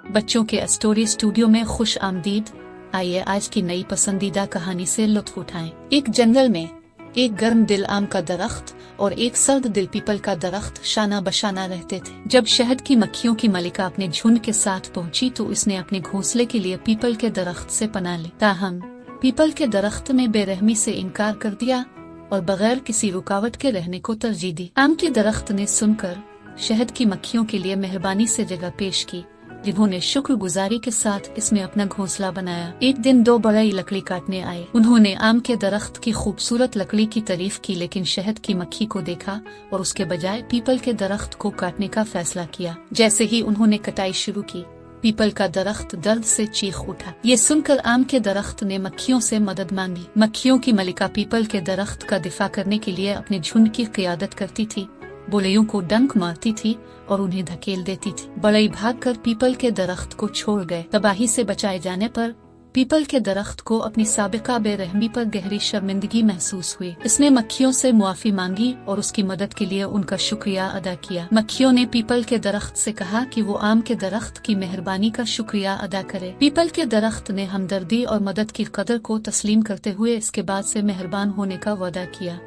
बच्चों के story studio में खुश आमदीद। आइए आज की नई पसंदीदा कहानी से लुत्फ उठाएं। एक जंगल में एक गर्म दिल आम का दरख्त और एक सर्द दिल पीपल का दरख्त शाना बशाना रहते थे। जब शहद की मक्खियों की मलिका अपने झुंड के साथ पहुंची तो उसने अपने घोंसले के लिए पीपल के दरख्त से पनाह ली। ताहम पीपल के दरख्त ने बेरहमी से इनकार कर दिया और बगैर किसी रुकावट के रहने को तरजीह दी। आम के दरख्त ने सुनकर शहद की मक्खियों के लिए मेहरबानी से जगह पेश की, जिन्होंने शुक्रगुजारी के साथ इसमें अपना घोंसला बनाया। एक दिन दो बड़ई लकड़ी काटने आए। उन्होंने आम के दरख्त की खूबसूरत लकड़ी की तारीफ की, लेकिन शहद की मक्खी को देखा और उसके बजाय पीपल के दरख्त को काटने का फैसला किया। जैसे ही उन्होंने कटाई शुरू की, पीपल का दरख्त दर्द से चीख उठा। ये सुनकर आम के दरख्त ने मक्खियों से मदद मांगी। मक्खियों की मलिका पीपल के दरख्त का दिफा करने के लिए अपने झुंड की क़ियादत करती थी, बुलैयों को डंक मारती थी और उन्हें धकेल देती थी। बड़ई भागकर पीपल के दरख्त को छोड़ गए। तबाही से बचाए जाने पर पीपल के दरख्त को अपनी साबिका बेरहमी पर गहरी शर्मिंदगी महसूस हुई। इसने मक्खियों से मुआफी मांगी और उसकी मदद के लिए उनका शुक्रिया अदा किया। मक्खियों ने पीपल के दरख्त से कहा कि वो आम के दरख्त की मेहरबानी का शुक्रिया अदा करे। पीपल के दरख्त ने हमदर्दी और मदद की कदर को तस्लीम करते हुए इसके बाद से मेहरबान होने का वादा किया।